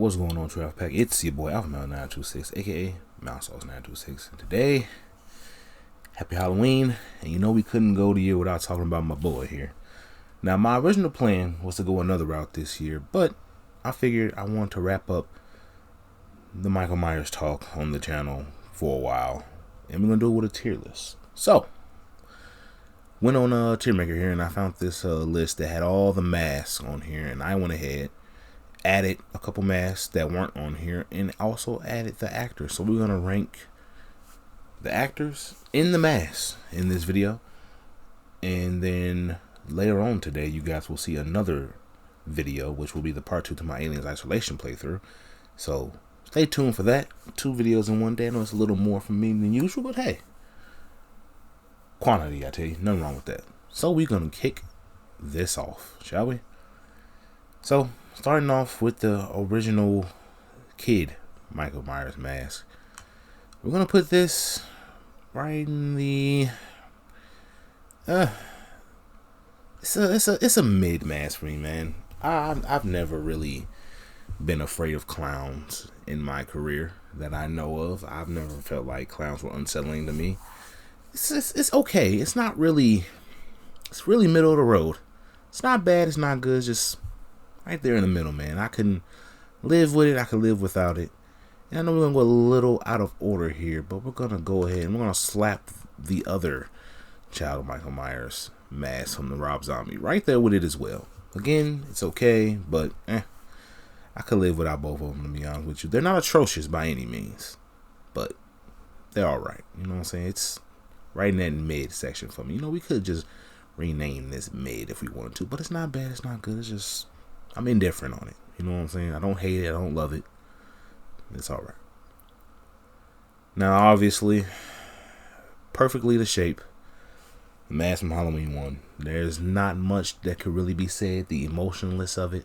What's going on, Traffic Pack? It's your boy Alpha Male 926, aka Mouse Sauce 926. And today, happy Halloween. And you know we couldn't go the year without talking about my boy here. Now, my original plan was to go another route this year, but I figured I wanted to wrap up the Michael Myers talk on the channel for a while, and we're gonna do it with a tier list. So, went on a tier maker here, and I found this list that had all the masks on here, and I went ahead, added a couple masks that weren't on here, and also added the actors. So we're gonna rank the actors in the masks in this video, and then later on today you guys will see another video which will be the part 2 to my Aliens Isolation playthrough. So stay tuned for that. 2 videos in one day. I know it's a little more for me than usual, but hey, quantity, I tell you, nothing wrong with that. So we're gonna kick this off, shall we? So starting off with the original kid Michael Myers mask, we're gonna put this right in the it's a mid mask for me, man. I've never really been afraid of clowns in my career that I know of. I've never felt like clowns were unsettling to me. It's okay. It's not really. It's really middle of the road. It's not bad. It's not good. It's just right there in the middle, man. I can live with it. I can live without it. And I know we're gonna go a little out of order here, but we're gonna go ahead and we're gonna slap the other child of Michael Myers mask from the Rob Zombie right there with it as well. Again, it's okay, but I could live without both of them, to be honest with you. They're not atrocious by any means, but they're alright. You know what I'm saying? It's right in that mid section for me. You know, we could just rename this mid if we wanted to, but it's not bad, it's not good. It's just, I'm indifferent on it. You know what I'm saying? I don't hate it, I don't love it. It's alright. Now, obviously, perfectly the shape, the mask from Halloween 1. There's not much that could really be said. The emotionless of it,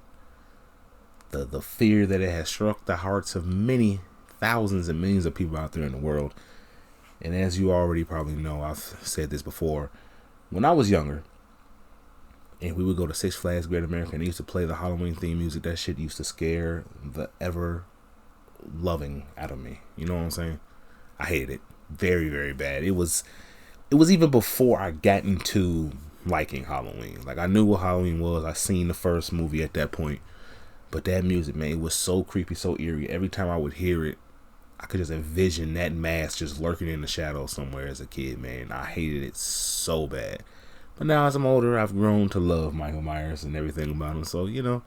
the fear that it has struck the hearts of many thousands and millions of people out there in the world. And as you already probably know, I've said this before, when I was younger and we would go to Six Flags Great America and they used to play the Halloween theme music, that shit used to scare the ever loving out of me. You know what I'm saying? I hated it very, very bad. It was even before I got into liking Halloween. Like, I knew what Halloween was. I seen the first movie at that point. But that music, man, it was so creepy, so eerie. Every time I would hear it, I could just envision that mask just lurking in the shadows somewhere as a kid, man. I hated it so bad. But now as I'm older, I've grown to love Michael Myers and everything about him. So, you know,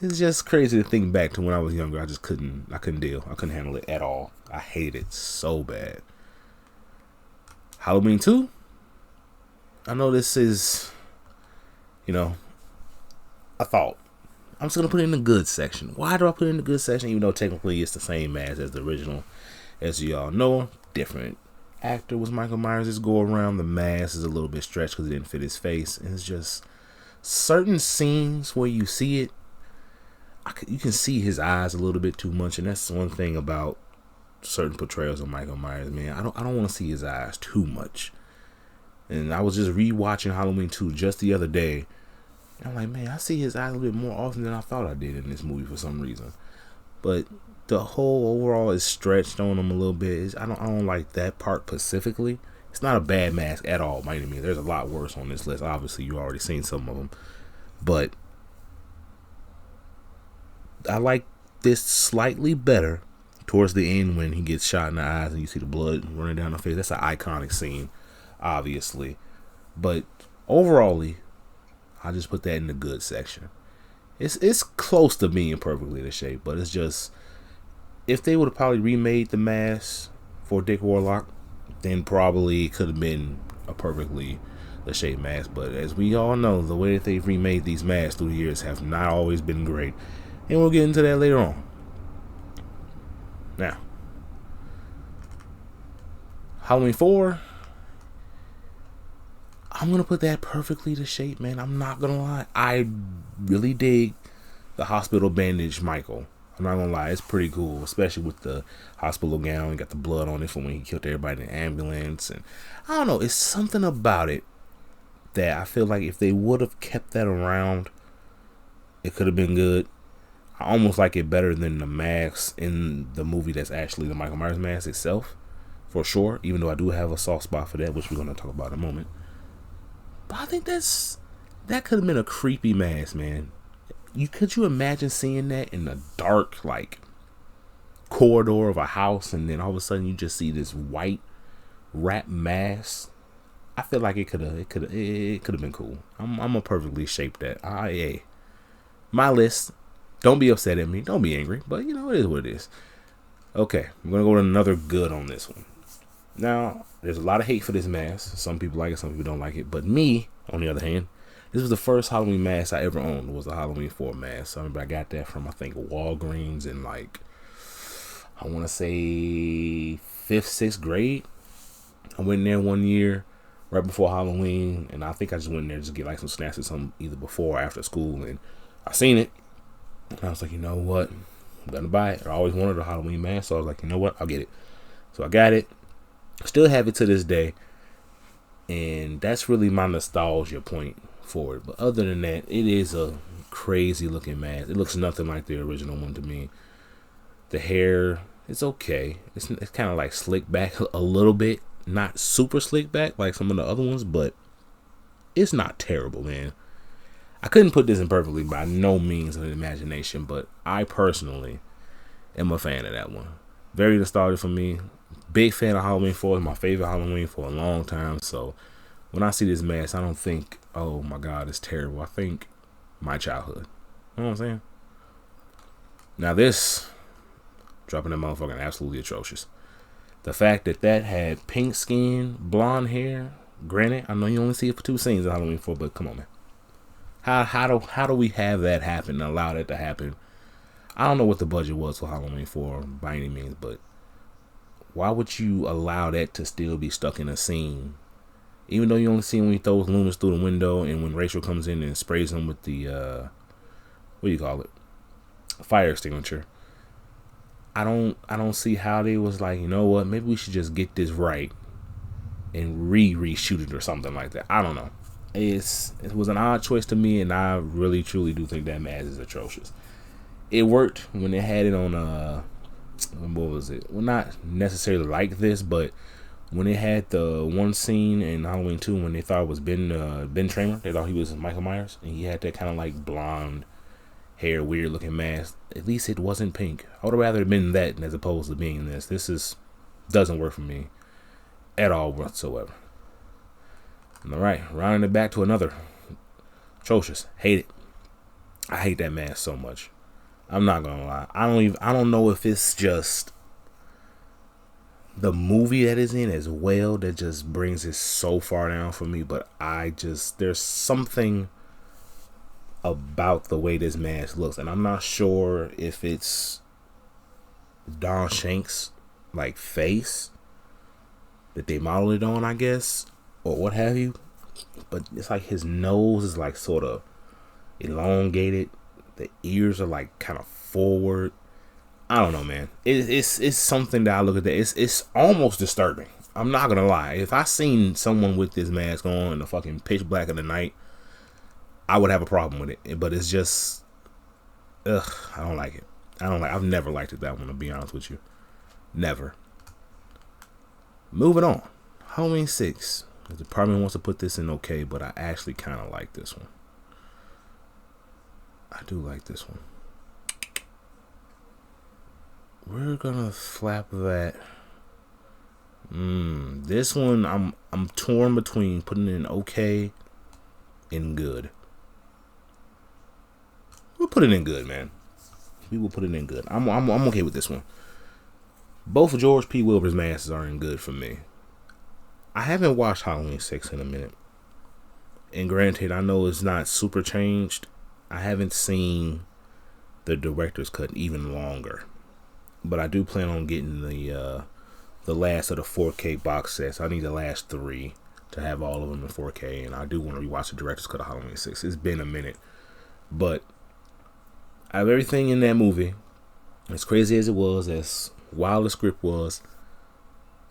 it's just crazy to think back to when I was younger. I couldn't deal. I couldn't handle it at all. I hated it so bad. Halloween 2. I know this is, you know, a thought. I'm just going to put it in the good section. Why do I put it in the good section? Even though technically it's the same mask as the original. As you all know, different actor was Michael Myers. This go around, the mask is a little bit stretched because it didn't fit his face. And it's just certain scenes where you see it, you can see his eyes a little bit too much. And that's one thing about certain portrayals of Michael Myers, man. I don't want to see his eyes too much. And I was just rewatching Halloween 2 just the other day. I'm like, man, I see his eyes a little bit more often than I thought I did in this movie for some reason. But the whole overall is stretched on him a little bit. I don't like that part specifically. It's not a bad mask at all, by any means. There's a lot worse on this list. Obviously, you already seen some of them. But I like this slightly better towards the end when he gets shot in the eyes and you see the blood running down the face. That's an iconic scene, obviously. But overall, I just put that in the good section. It's close to being perfectly the shape, but it's just, if they would have probably remade the mask for Dick Warlock, then probably it could have been a perfectly the shape mask. But as we all know, the way that they've remade these masks through the years have not always been great, and we'll get into that later on. Now, Halloween 4. I'm going to put that perfectly to shape, man. I'm not going to lie. I really dig the hospital bandage Michael. I'm not going to lie. It's pretty cool, especially with the hospital gown. You got the blood on it from when he killed everybody in the ambulance. And I don't know. It's something about it that I feel like if they would have kept that around, it could have been good. I almost like it better than the mask in the movie that's actually the Michael Myers mask itself, for sure. Even though I do have a soft spot for that, which we're gonna talk about in a moment. But I think that could have been a creepy mask, man. Could you imagine seeing that in the dark, like, corridor of a house, and then all of a sudden you just see this white wrap mask? I feel like it could have been cool. I'm gonna perfectly shape that. Yeah. My list. Don't be upset at me. Don't be angry. But it is what it is. Okay, I'm gonna go to another good on this one. Now, there's a lot of hate for this mask. Some people like it, some people don't like it. But me, on the other hand, this was the first Halloween mask I ever owned. Was a Halloween 4 mask. So I remember I got that from, I think, Walgreens in, like, I want to say 5th, 6th grade. I went in there one year right before Halloween, and I think I just went in there just to get like some snacks or something, either before or after school, and I seen it, and I was like, you know what, I'm gonna buy it. I always wanted a Halloween mask, so I was like, you know what, I'll get it. So I got it. Still have it to this day, and that's really my nostalgia point for it. But other than that, it is a crazy looking mask. It looks nothing like the original one to me. The hair, it's okay. It's kind of like slicked back a little bit. Not super slick back like some of the other ones, but it's not terrible, man. I couldn't put this in perfectly by no means of an imagination, but I personally am a fan of that one. Very nostalgic for me. Big fan of Halloween 4. It's my favorite Halloween for a long time. So when I see this mask, I don't think, oh my God, it's terrible. I think my childhood. You know what I'm saying? Now this, dropping that motherfucking absolutely atrocious. The fact that had pink skin, blonde hair. Granted, I know you only see it for 2 scenes in Halloween 4, but come on, man. How do we have that happen and allow that to happen? I don't know what the budget was for Halloween 4 by any means, but why would you allow that to still be stuck in a scene? Even though you only see when he throws Loomis through the window, and when Rachel comes in and sprays him with the what do you call it? Fire extinguisher. I don't see how they was like, you know what, maybe we should just get this right and reshoot it or something like that. I don't know. It was an odd choice to me, and I really truly do think that mask is atrocious. It worked when they had it on what was it? Well, not necessarily like this, but when they had the one scene in Halloween 2 when they thought it was Ben Tramer, they thought he was Michael Myers, and he had that kind of like blonde hair, weird looking mask. At least it wasn't pink. I would have rather been that as opposed to being this. Doesn't work for me at all whatsoever. All right, rounding it back to another atrocious. Hate it. I hate that mask so much. I'm not gonna lie. I don't know if it's just the movie that is in as well that just brings it so far down for me, but there's something about the way this mask looks, and I'm not sure if it's Don Shanks' like face that they modeled it on, I guess, or what have you, but it's like his nose is like sort of elongated, the ears are like kind of forward. I don't know, man. It's something that I look at that it's almost disturbing. I'm not gonna lie. If I seen someone with this mask on in the fucking pitch black of the night, I would have a problem with it. But it's just, I don't like it. I've never liked it, that one, to be honest with you. Never. Moving on. Halloween 6. The department wants to put this in okay, but I actually kind of like this one. I do like this one. We're gonna flap that. This one I'm torn between putting it in okay and good. We'll put it in good, man. We will put it in good. I'm okay with this one. Both George P. Wilbur's masks are in good for me. I haven't watched Halloween 6 in a minute. And granted, I know it's not super changed. I haven't seen the director's cut even longer. But I do plan on getting the last of the 4K box sets. I need the last 3 to have all of them in 4K. And I do want to rewatch the director's cut of Halloween 6. It's been a minute. But I have everything in that movie. As crazy as it was, as wild the script was,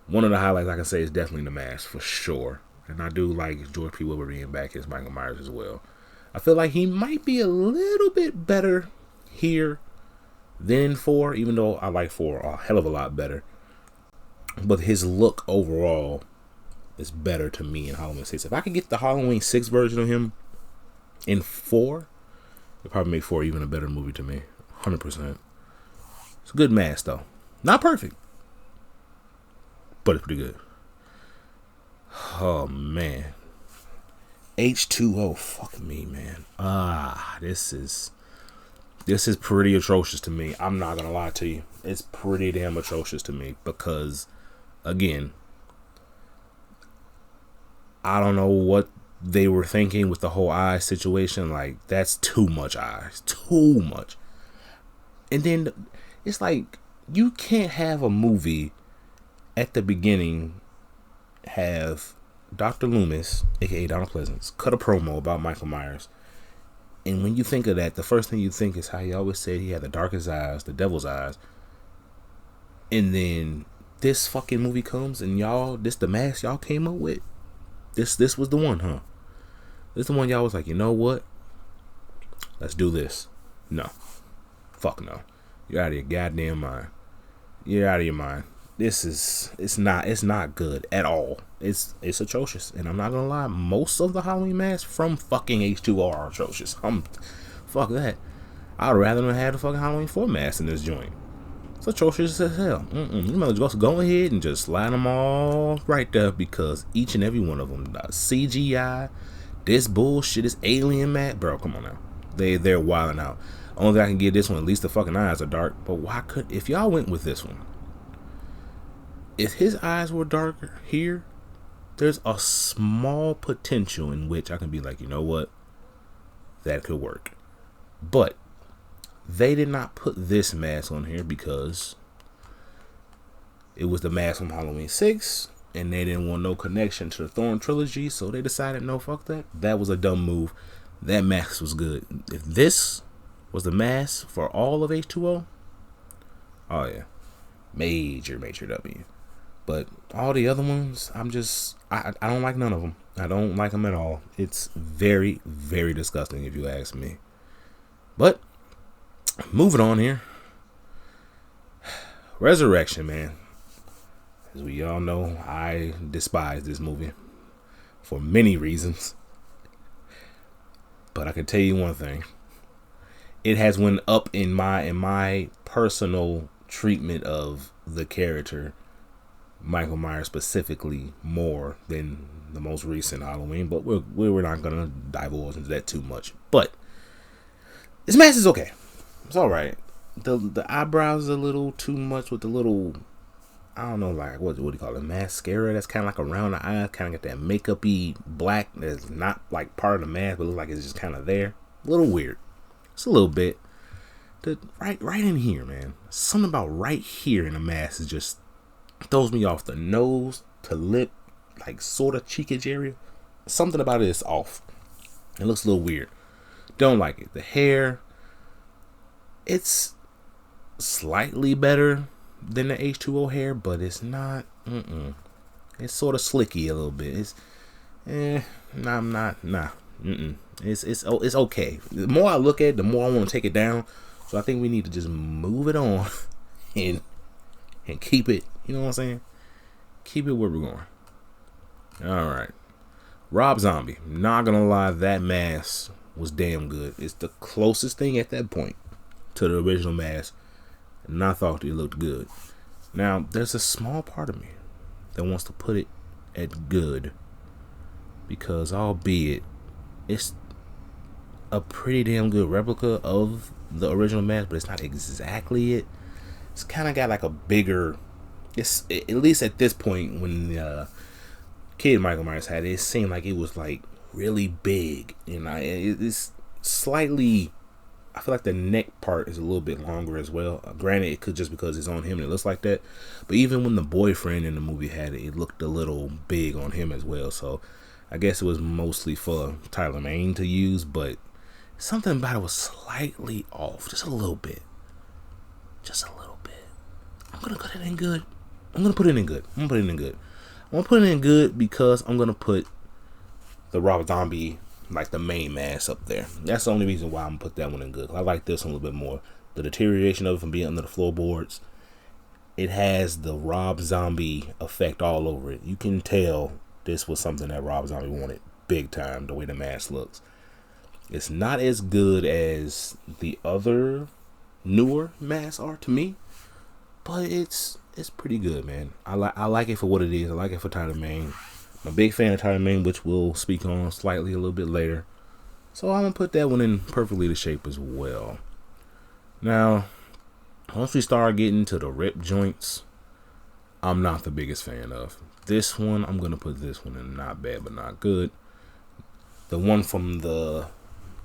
one of the highlights I can say is definitely the mask, for sure. And I do like George P. Wilbur being back as Michael Myers as well. I feel like he might be a little bit better here than 4, even though I like 4 a hell of a lot better. But his look overall is better to me in Halloween 6. If I could get the Halloween 6 version of him in 4, it'd probably make 4 even a better movie to me. 100%. It's a good mask, though. Not perfect, but it's pretty good. Oh, man. H2O. Fuck me, man. This is pretty atrocious to me. I'm not going to lie to you. It's pretty damn atrocious to me because, again, I don't know what they were thinking with the whole eye situation. Like, that's too much eyes. Too much. And then it's like, you can't have a movie at the beginning have Dr. Loomis, aka Donald Pleasance, cut a promo about Michael Myers. And when you think of that, the first thing you think is how he always said he had the darkest eyes, the devil's eyes. And then this fucking movie comes and y'all, this the mask y'all came up with. This was the one, huh? This the one y'all was like, you know what? Let's do this. No. Fuck no. You're out of your goddamn mind. You're out of your mind. It's not good at all. It's atrocious. And I'm not gonna lie, most of the Halloween masks from fucking H2O are atrocious. Fuck that. I'd rather than have the fucking Halloween 4 mask in this joint. It's atrocious as hell. You might just go ahead and just slide them all right there because each and every one of them, CGI, this bullshit, is alien mask. Bro, come on now. They're wilding out. Only thing I can give this one, at least the fucking eyes are dark. But if y'all went with this one, if his eyes were darker here, there's a small potential in which I can be like, you know what? That could work. But they did not put this mask on here because it was the mask from Halloween 6 and they didn't want no connection to the Thorn trilogy, so they decided, no, fuck that. That was a dumb move. That mask was good. If this was the mask for all of H2O, oh yeah, major W. But all the other ones, I don't like none of them. I don't like them at all. It's very, very disgusting if you ask me. But moving on here. Resurrection, man. As we all know, I despise this movie for many reasons. But I can tell you one thing. It has went up in my personal treatment of the character Michael Myers specifically more than the most recent Halloween, but we're not gonna divulge into that too much. But this mask is okay. It's all right. The eyebrows are a little too much with the little, I don't know, like what do you call it, mascara that's kind of like around the eye, kind of got that makeup-y black that's not like part of the mask, but looks like it's just kind of there. A little weird. It's a little bit. Right in here, man. Something about right here in the mask is just throws me off. The nose to lip, like sort of cheekage area. Something about it is off. It looks a little weird. Don't like it. The hair, it's slightly better than the H2O hair, but it's not. It's sort of slicky a little bit. It's nah. It's okay. The more I look at it, the more I want to take it down. So I think we need to just move it on and keep it. You know what I'm saying? Keep it where we're going. All right. Rob Zombie. Not gonna lie, that mask was damn good. It's the closest thing at that point to the original mask, and I thought it looked good. Now, there's a small part of me that wants to put it at good, because albeit it's a pretty damn good replica of the original mask, but it's not exactly it. It's kind of got like a bigger, it's at least at this point when the kid Michael Myers had it, it seemed like it was like really big, and it's slightly, I feel like the neck part is a little bit longer as well. Granted, it could just because it's on him and it looks like that, but even when the boyfriend in the movie had it, it looked a little big on him as well. So I guess it was mostly for Tyler Mane to use, but something about it was slightly off, just a little bit. I'm gonna put it in good. I'm gonna put it in good because I'm gonna put the Rob Zombie, like the main mask, up there. That's the only reason why I'm gonna put that one in good. I like this one a little bit more. the deterioration of it from being under the floorboards, it has the Rob Zombie effect all over it. You can tell this was something that Rob Zombie wanted big time, the way the mask looks. It's not as good as the other newer masks are to me, but it's pretty good, man. I like it for what it is. I like it for Tyler Mane. I'm a big fan of Tyler Mane, which we'll speak on slightly a little bit later. So I'm gonna put that one in perfectly to shape as well. Now, once we start getting to the rip joints, I'm not the biggest fan of. This one, I'm gonna put this one in not bad but not good. The one from the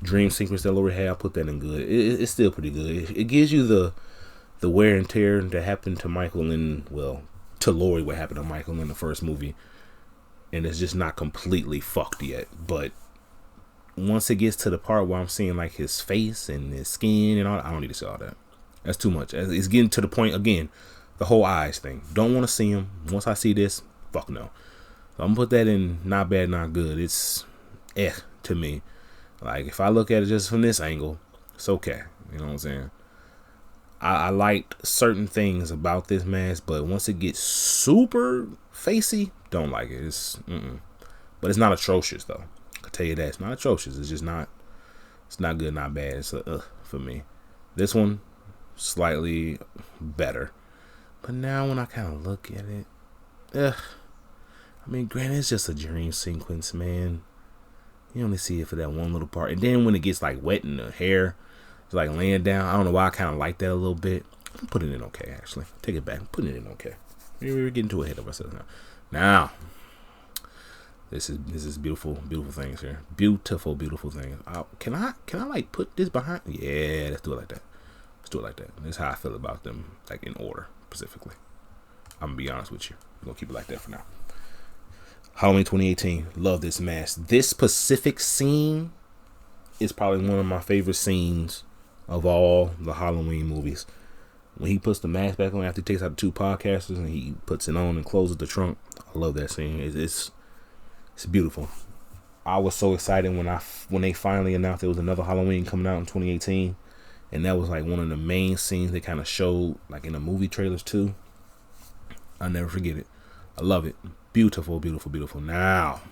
dream sequence that Lori had, I put that in good. It's still pretty good. It gives you the wear and tear that happened to Michael to Lori, what happened to Michael in the first movie, and it's just not completely fucked yet. But once it gets to the part where I'm seeing like his face and his skin and all, I don't need to see all that. That's too much. It's getting to the point again, the whole eyes thing. Don't want to see him. Once I see this, fuck no. So I'm gonna put that in not bad, not good. It's to me. Like, if I look at it just from this angle, it's okay. You know what I'm saying? I liked certain things about this mask, but once it gets super facey, don't like it. But it's not atrocious, though. I can tell you that. It's not atrocious. It's just not, it's not good, not bad. It's for me. This one, slightly better. But now when I kind of look at it, I mean, granted, it's just a dream sequence, man. You only see it for that one little part. And then when it gets like wet in the hair, it's like laying down. I don't know why I kind of like that a little bit. I'm putting it in okay, actually. Take it back. I'm putting it in okay. We're getting too ahead of ourselves now. Now, this is beautiful, beautiful things here. Beautiful, beautiful things. Can I like put this behind? Yeah, let's do it like that. Let's do it like that. This is how I feel about them, like in order, specifically. I'm gonna be honest with you. We're gonna keep it like that for now. Halloween 2018. Love this mask. This specific scene is probably one of my favorite scenes of all the Halloween movies. When he puts the mask back on after he takes out the two podcasters and he puts it on and closes the trunk. I love that scene. It's beautiful. I was so excited when they finally announced there was another Halloween coming out in 2018, and that was like one of the main scenes they kind of showed like in the movie trailers too. I'll never forget it. I love it. Beautiful, beautiful, beautiful. Now,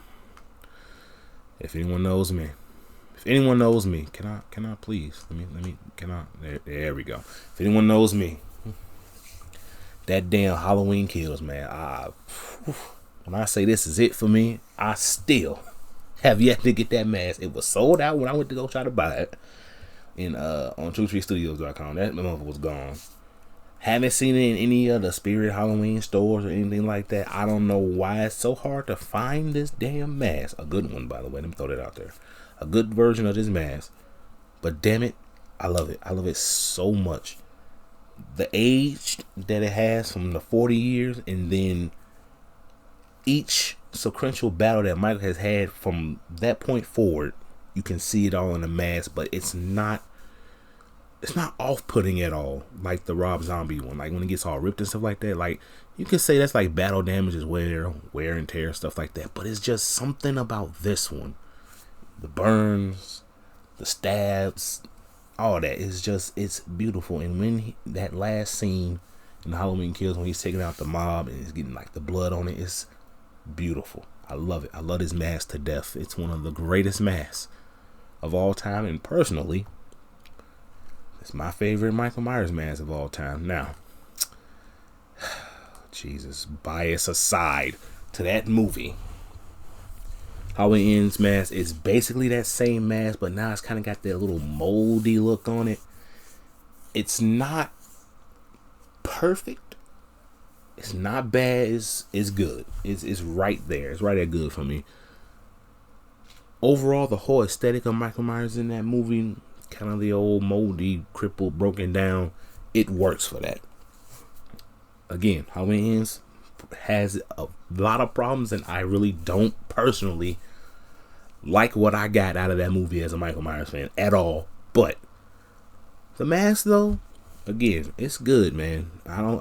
if anyone knows me, can I please there we go. If anyone knows me, that damn Halloween Kills, man. When I say this is it for me, I still have yet to get that mask. It was sold out when I went to go try to buy it on TrueTreeStudios.com. That motherfucker was gone. Haven't seen it in any of the Spirit Halloween stores or anything like that. I don't know why it's so hard to find this damn mask. A good one, by the way. Let me throw that out there. A good version of this mask. But damn it, I love it. I love it so much. The age that it has from the 40 years, and then each sequential battle that Michael has had from that point forward, you can see it all in the mask, but it's not off-putting at all, like the Rob Zombie one. Like when it gets all ripped and stuff like that, like you can say that's like battle damages, wear and tear, stuff like that. But it's just something about this one, the burns, the stabs, all that. It's beautiful. And when that last scene in Halloween Kills, when he's taking out the mob and he's getting like the blood on it, it's beautiful. I love it. I love this mask to death. It's one of the greatest masks of all time, and personally, it's my favorite Michael Myers mask of all time. Now, Jesus, bias aside to that movie, Halloween Ends mask is basically that same mask, but now it's kind of got that little moldy look on it. It's not perfect. It's not bad. It's good. It's right there. It's right at good for me. Overall, the whole aesthetic of Michael Myers in that movie, kind of the old moldy, crippled, broken down, it works for that. Again, Halloween Ends has a lot of problems, and I really don't personally like what I got out of that movie as a Michael Myers fan at all. But the mask, though, again, it's good, man.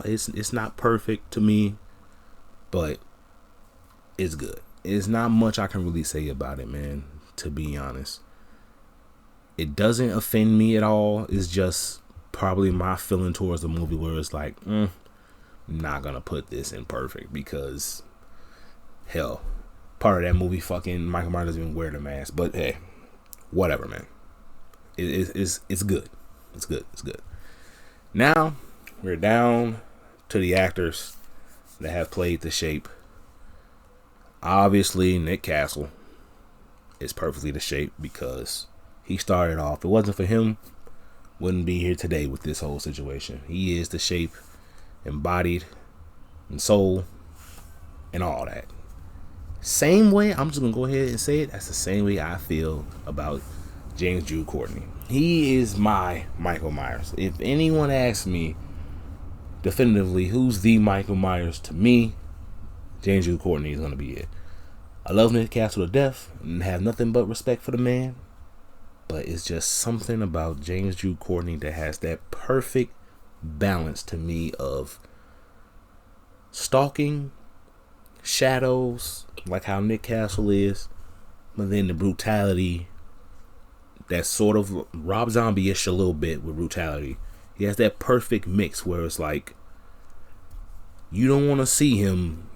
It's not perfect to me, but it's good. There's not much I can really say about it, man, to be honest. It doesn't offend me at all. It's just probably my feeling towards the movie where it's like, not gonna put this in perfect because, hell, part of that movie, fucking Michael Myers doesn't even wear the mask. But hey, whatever, man. It's good. It's good. It's good. Now we're down to the actors that have played the Shape. Obviously, Nick Castle is perfectly the Shape because he started off. If it wasn't for him, wouldn't be here today with this whole situation. He is the Shape, embodied, and soul, and all that. Same way, I'm just gonna go ahead and say it. That's the same way I feel about James Jude Courtney. He is my Michael Myers. If anyone asks me definitively who's the Michael Myers, to me, James Jude Courtney is gonna be it. I love Nick Castle to death and have nothing but respect for the man, but it's just something about James Jude Courtney that has that perfect balance to me of stalking, shadows, like how Nick Castle is, but then the brutality that's sort of Rob Zombie-ish a little bit with brutality. He has that perfect mix where it's like you don't want to see him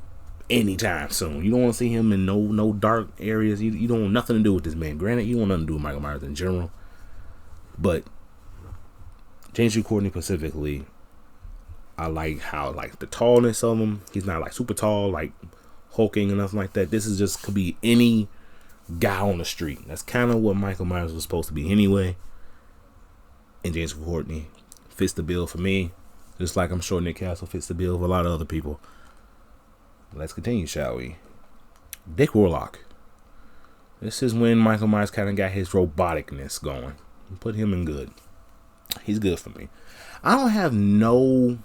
anytime soon. You don't want to see him in no dark areas. You don't want nothing to do with this man. Granted, you don't want nothing to do with Michael Myers in general, but James Jude Courtney specifically, I like how like the tallness of him. He's not like super tall, like hulking or nothing like that. This is just could be any guy on the street. That's kind of what Michael Myers was supposed to be anyway. And James Courtney fits the bill for me, just like I'm sure Nick Castle fits the bill for a lot of other people. Let's continue, shall we? Dick Warlock. This is when Michael Myers kind of got his roboticness going. Put him in good. He's good for me. I don't have none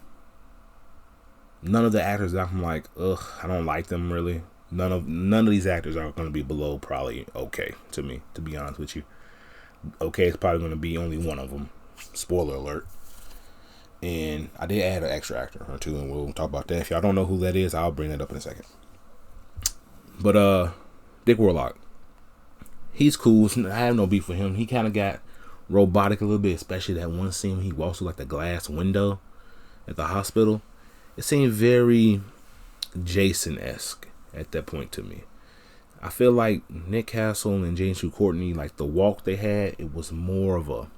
of the actors that I'm like, I don't like them really. None of these actors are going to be below probably okay to me, to be honest with you. Okay, it's probably going to be only one of them. Spoiler alert. And I did add an extra actor or two, and we'll talk about that. If y'all don't know who that is, I'll bring that up in a second. But Dick Warlock, he's cool. I have no beef with him. He kind of got robotic a little bit, especially that one scene when he walks through like the glass window at the hospital. It seemed very Jason-esque at that point to me. I feel like Nick Castle and James Jude Courtney, like the walk they had, it was more of a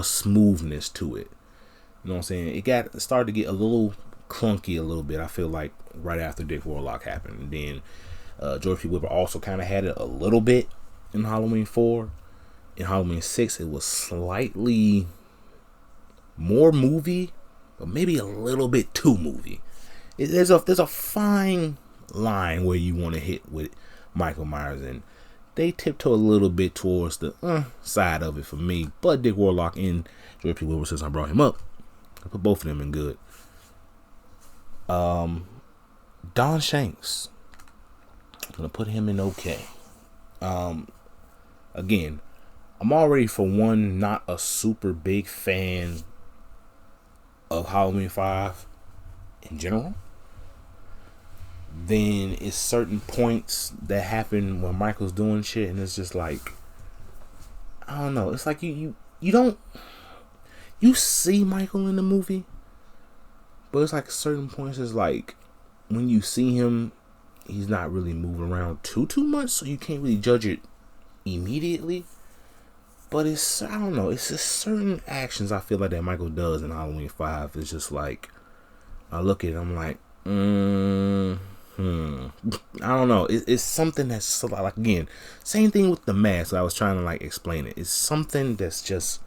smoothness to it. You know what I'm saying? It started to get a little clunky a little bit, I feel like, right after Dick Warlock happened. And then George P. Whipper also kind of had it a little bit in Halloween 4. In Halloween 6, it was slightly more movie, but maybe a little bit too movie. There's a fine line where you want to hit with Michael Myers, and they tiptoe a little bit towards the side of it for me. But Dick Warlock and George P. Whipper, since I brought him up, I put both of them in good. Don Shanks, I'm gonna put him in okay. Again, I'm already, for one, not a super big fan of Halloween 5 in general. Then it's certain points that happen when Michael's doing shit, and it's just like, I don't know. It's like you see Michael in the movie, but it's like certain points is like when you see him, he's not really moving around too much, so you can't really judge it immediately. But it's, I don't know, it's just certain actions I feel like that Michael does in Halloween 5. It's just like, I look at it, I'm like, I don't know. It's something that's so, like, again, same thing with the mask. I was trying to like explain it. It's something that's just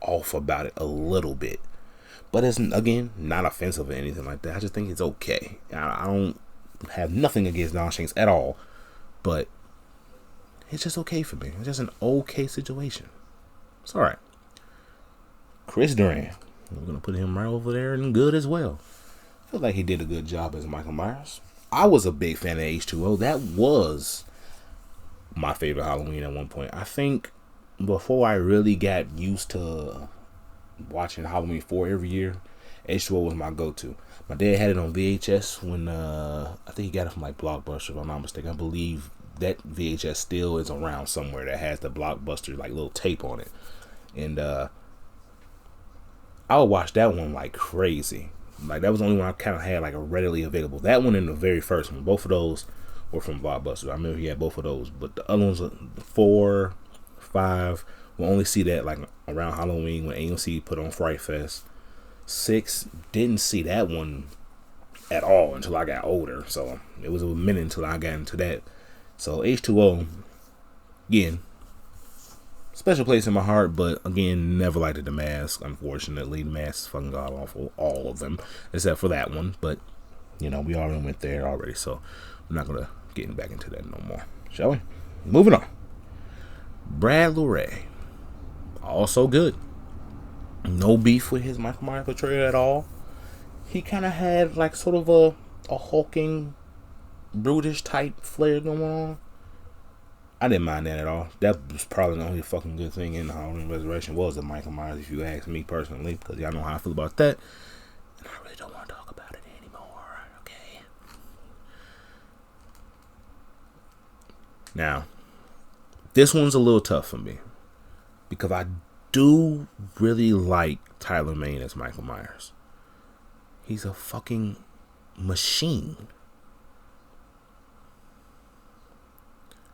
off about it a little bit, but it's, again, not offensive or anything like that. I just think it's okay. I don't have nothing against Don Shanks at all, but it's just okay for me. It's just an okay situation. It's all right. Chris Duran, we're gonna put him right over there and good as well. I feel like he did a good job as Michael Myers. I was a big fan of H2O. That was my favorite Halloween at one point. I think before I really got used to watching Halloween 4 every year, H2O was my go-to. My dad had it on VHS when I think he got it from like Blockbuster, if I'm not mistaken. I believe that VHS still is around somewhere that has the Blockbuster like little tape on it. And I would watch that one like crazy. Like that was the only one I kind of had like a readily available. That one and the very first one, both of those were from Blockbuster. I remember he had both of those, but the other ones, 4, 5, we'll only see that like around Halloween when AMC put on Fright Fest. 6, didn't see that one at all until I got older. So it was a minute until I got into that. So H2O, again, special place in my heart, but again, never liked The Mask. Unfortunately, The Mask is fucking god awful, all of them, except for that one. But you know, we already went there already, so we're not gonna get back into that no more, shall we? Moving on. Brad Luray, also good. No beef with his Michael Myers portrayal at all. He kind of had like sort of a hulking, brutish type flair going on. I didn't mind that at all. That was probably the only fucking good thing in the Halloween Resurrection was the Michael Myers, if you ask me personally, because y'all know how I feel about that. And I really don't want to talk about it anymore. Okay. Now, this one's a little tough for me because I do really like Tyler Mane as Michael Myers. He's a fucking machine.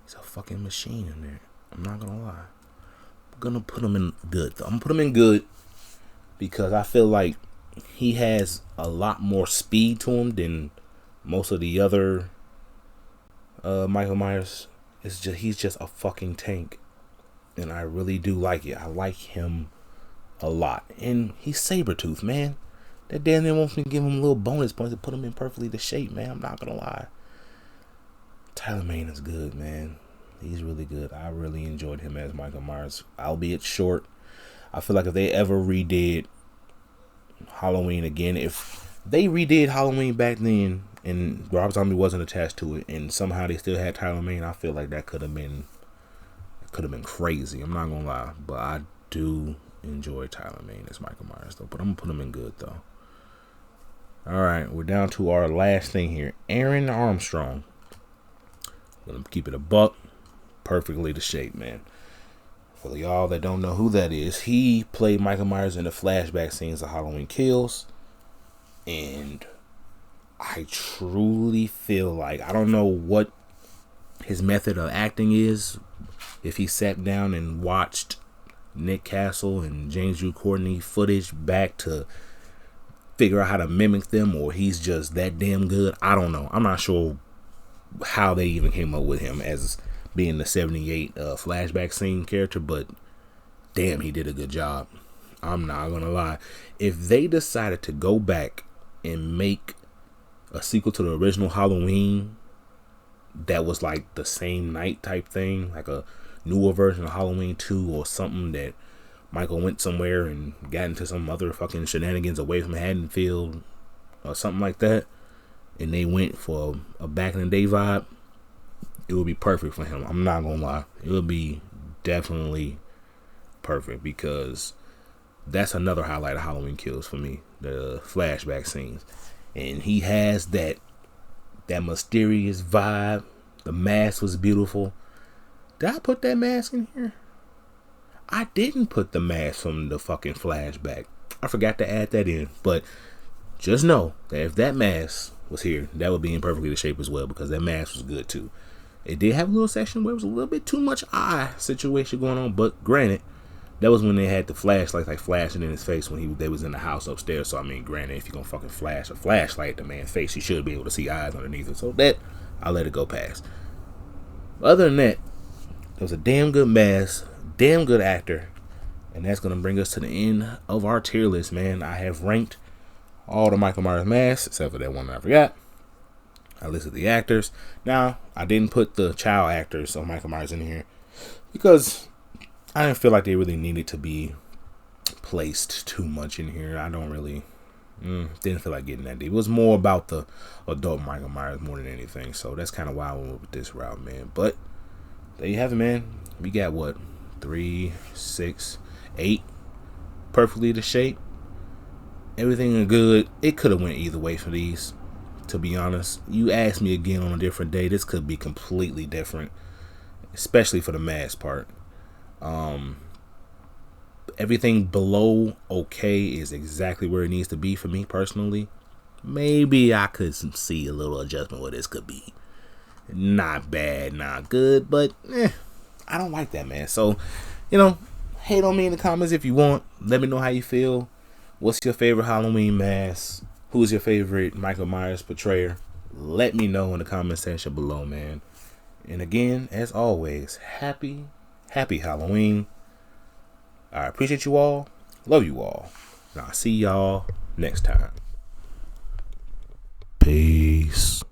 He's a fucking machine in there. I'm not gonna lie. I'm gonna put him in good though. I'm gonna put him in good because I feel like he has a lot more speed to him than most of the other Michael Myers. He's just a fucking tank. And I really do like it. I like him a lot. And he's Sabretooth, man. That damn near wants me to give him little bonus points to put him in perfectly the shape, man. I'm not gonna lie. Tyler Mane is good, man. He's really good. I really enjoyed him as Michael Myers, albeit short. I feel like if they ever redid Halloween again, if they redid Halloween back then and Rob Zombie wasn't attached to it and somehow they still had Tyler Mane, I feel like that could have been crazy. I'm not gonna lie, but I do enjoy Tyler Mane as Michael Myers though. But I'm gonna put him in good though. All right, we're down to our last thing here. Aaron Armstrong. I'm gonna keep it a buck. Perfectly the shape, man. For y'all that don't know who that is, he played Michael Myers in the flashback scenes of Halloween Kills. And I truly feel like, I don't know what his method of acting is. If he sat down and watched Nick Castle and James Drew Courtney footage back to figure out how to mimic them, or he's just that damn good. I don't know. I'm not sure how they even came up with him as being the 78 flashback scene character, but damn, he did a good job. I'm not gonna lie. If they decided to go back and make a sequel to the original Halloween that was like the same night type thing, like a newer version of Halloween 2 or something, that Michael went somewhere and got into some other fucking shenanigans away from Haddonfield or something like that, and they went for a back in the day vibe, it would be perfect for him. I'm not gonna lie. It would be definitely perfect because that's another highlight of Halloween Kills for me, the flashback scenes. And he has that mysterious vibe. The mask was beautiful. Did I put that mask in here? I didn't put the mask from the fucking flashback. I forgot to add that in. But just know that if that mask was here, that would be in perfectly the shape as well, because that mask was good too. It did have a little section where it was a little bit too much eye situation going on, but granted, that was when they had the flashlight like flashing in his face when they was in the house upstairs. So I mean, granted, if you're gonna fucking flash a flashlight at the man's face, you should be able to see eyes underneath it. So that I let it go past. Other than that, it was a damn good mask, damn good actor, and that's gonna bring us to the end of our tier list, man. I have ranked all the Michael Myers masks except for that one I forgot. I listed the actors. Now, I didn't put the child actors of Michael Myers in here because I didn't feel like they really needed to be placed too much in here. I don't really didn't feel like getting that deep. It was more about the adult Michael Myers more than anything. So that's kind of why I went with this route, man. But there you have it, man. We got what? 3, 6, 8 perfectly the shape. Everything is good. It could have went either way for these. To be honest, you ask me again on a different day, this could be completely different, especially for the mask part. Everything below okay is exactly where it needs to be for me personally. Maybe I could see a little adjustment where this could be. Not bad, not good, but I don't like that, man. So, hate on me in the comments if you want. Let me know how you feel. What's your favorite Halloween mask? Who's your favorite Michael Myers portrayer? Let me know in the comment section below, man. And again, as always, happy Halloween. I appreciate you all. Love you all. And I'll see y'all next time. Peace.